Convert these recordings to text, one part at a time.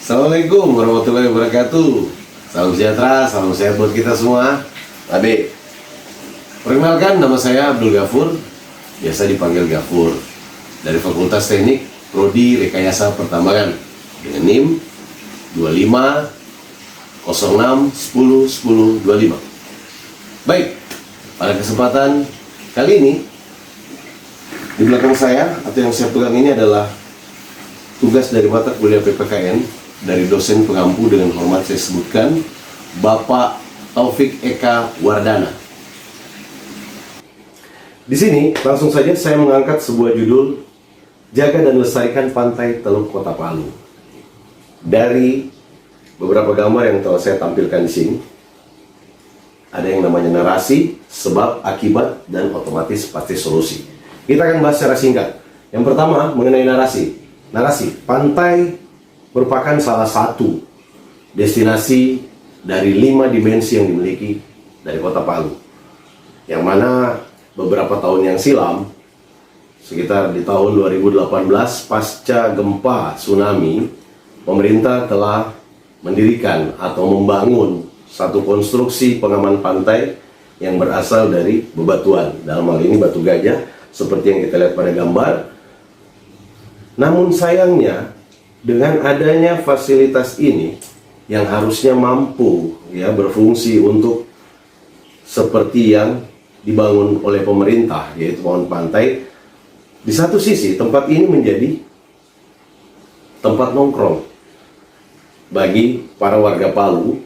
Assalamualaikum warahmatullahi wabarakatuh. Salam sejahtera, salam sehat buat kita semua. Adik, perkenalkan nama saya Abdul Ghafur, biasa dipanggil Ghafur, dari Fakultas Teknik Prodi Rekayasa Pertambangan dengan NIM 25 06 10 10 25. Baik, pada kesempatan kali ini di belakang saya atau yang saya pegang ini adalah tugas dari mata kuliah PPKN dari dosen pengampu, dengan hormat saya sebutkan Bapak Taufik Eka Wardana. Di sini langsung saja saya mengangkat sebuah judul, Jaga dan Lestarikan Pantai Teluk Kota Palu. Dari beberapa gambar yang telah saya tampilkan di sini, ada yang namanya narasi, sebab, akibat, dan otomatis pasti solusi. Kita akan bahas secara singkat. Yang pertama mengenai narasi. Narasi, pantai merupakan salah satu destinasi dari 5 dimensi yang dimiliki dari Kota Palu, yang mana beberapa tahun yang silam, sekitar di tahun 2018 pasca gempa tsunami, pemerintah telah mendirikan atau membangun satu konstruksi pengaman pantai yang berasal dari bebatuan, dalam hal ini batu gajah seperti yang kita lihat pada gambar. Namun sayangnya, dengan adanya fasilitas ini yang harusnya mampu berfungsi untuk seperti yang dibangun oleh pemerintah, yaitu bangun pantai, di satu sisi tempat ini menjadi tempat nongkrong bagi para warga Palu,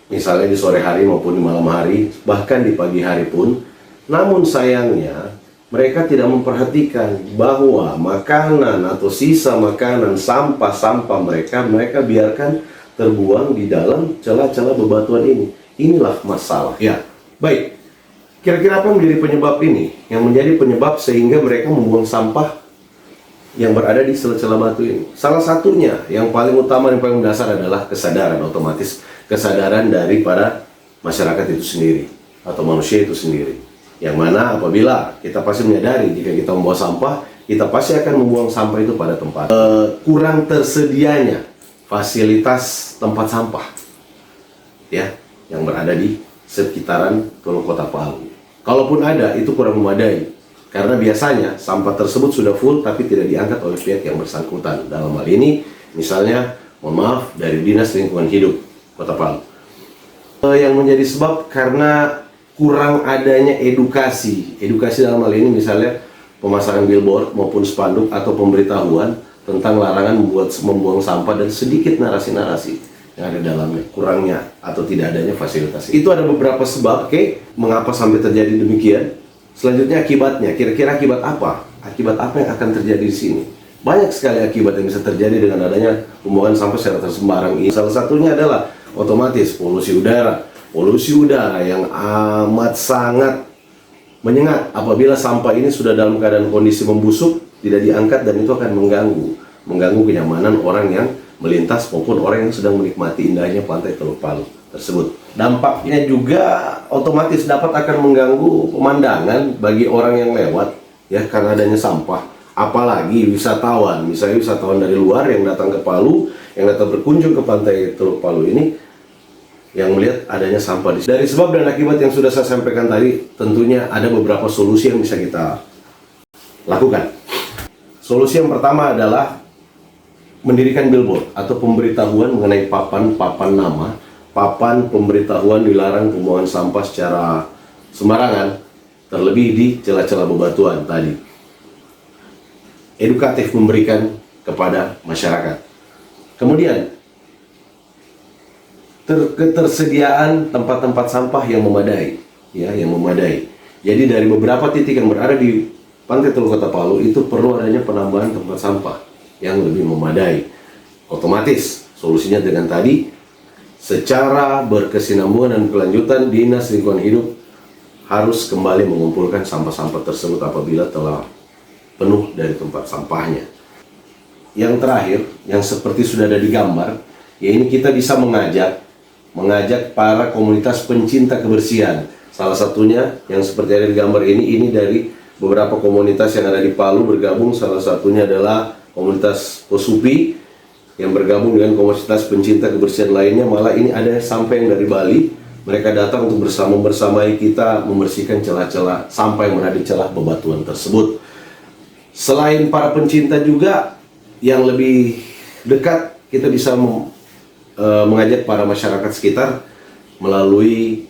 misalnya di sore hari maupun di malam hari, bahkan di pagi hari pun. Namun sayangnya mereka tidak memperhatikan bahwa makanan atau sisa makanan, sampah-sampah mereka biarkan terbuang di dalam celah-celah bebatuan ini. Inilah masalah. Ya, baik. Kira-kira apa menjadi penyebab ini? Yang menjadi penyebab sehingga mereka membuang sampah yang berada di celah-celah batu ini. Salah satunya, yang paling utama, yang paling dasar adalah kesadaran, otomatis kesadaran daripada masyarakat itu sendiri atau manusia itu sendiri. Yang mana apabila kita pasti menyadari jika kita membawa sampah, kita pasti akan membuang sampah itu pada tempat. Kurang tersedianya fasilitas tempat sampah ya yang berada di sekitaran Teluk Kota Palu. Kalaupun ada, itu kurang memadai, karena biasanya sampah tersebut sudah full tapi tidak diangkat oleh pihak yang bersangkutan. Dalam hal ini misalnya, mohon maaf, dari Dinas Lingkungan Hidup Kota Palu. Yang menjadi sebab karena kurang adanya edukasi dalam hal ini misalnya pemasangan billboard maupun spanduk atau pemberitahuan tentang larangan membuang sampah, dan sedikit narasi-narasi yang ada dalamnya, kurangnya atau tidak adanya fasilitas. Itu ada beberapa sebab, mengapa sampai terjadi demikian. Selanjutnya akibatnya, kira-kira akibat apa? Akibat apa yang akan terjadi di sini? Banyak sekali akibat yang bisa terjadi dengan adanya pembuangan sampah secara tersembarang ini. Salah satunya adalah otomatis polusi udara. Polusi udara yang amat sangat menyengat apabila sampah ini sudah dalam keadaan kondisi membusuk, tidak diangkat, dan itu akan mengganggu kenyamanan orang yang melintas maupun orang yang sedang menikmati indahnya pantai Teluk Palu tersebut. Dampaknya juga otomatis dapat akan mengganggu pemandangan bagi orang yang lewat karena adanya sampah. Apalagi wisatawan, misalnya wisatawan dari luar yang datang ke Palu, yang datang berkunjung ke pantai Teluk Palu ini, yang melihat adanya sampah di sini. Dari sebab dan akibat yang sudah saya sampaikan tadi, tentunya ada beberapa solusi yang bisa kita lakukan. Solusi yang pertama adalah mendirikan billboard atau pemberitahuan mengenai papan nama, papan pemberitahuan dilarang pembuangan sampah secara sembarangan, terlebih di celah-celah bebatuan tadi. Edukatif memberikan kepada masyarakat. Kemudian ketersediaan tempat-tempat sampah yang memadai, Jadi dari beberapa titik yang berada di pantai Teluk Kota Palu itu perlu adanya penambahan tempat sampah yang lebih memadai. Otomatis solusinya dengan tadi, secara berkesinambungan dan kelanjutan, Dinas Lingkungan Hidup harus kembali mengumpulkan sampah-sampah tersebut apabila telah penuh dari tempat sampahnya. Yang terakhir, yang seperti sudah ada di gambar, ini kita bisa mengajak para komunitas pencinta kebersihan. Salah satunya yang seperti ada di gambar ini dari beberapa komunitas yang ada di Palu bergabung. Salah satunya adalah komunitas Posupi, yang bergabung dengan komunitas pencinta kebersihan lainnya. Malah ini ada sampai yang dari Bali. Mereka datang untuk bersamai kita membersihkan celah-celah sampah yang berada di celah bebatuan tersebut. Selain para pencinta juga yang lebih dekat, kita bisa mengajak para masyarakat sekitar melalui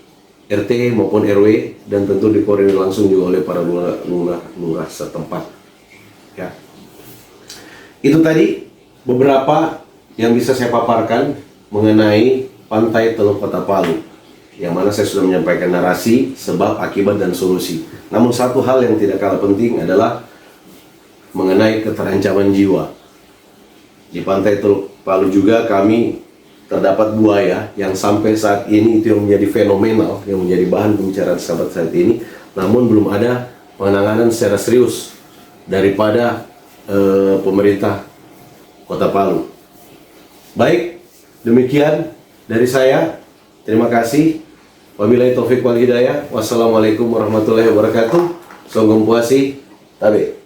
RT maupun RW, dan tentu dikoordinir langsung juga oleh para lurah setempat. Ya. Itu tadi beberapa yang bisa saya paparkan mengenai Pantai Teluk Kota Palu, yang mana saya sudah menyampaikan narasi, sebab, akibat, dan solusi. Namun satu hal yang tidak kalah penting adalah mengenai keterancaman jiwa. Di Pantai Teluk Palu juga kami terdapat buaya yang sampai saat ini itu yang menjadi fenomenal, yang menjadi bahan pembicaraan sahabat saat ini. Namun belum ada penanganan secara serius daripada pemerintah Kota Palu. Baik, demikian dari saya. Terima kasih. Wabillahi taufiq wal hidayah. Wassalamualaikum warahmatullahi wabarakatuh. Sogong puasi tabe.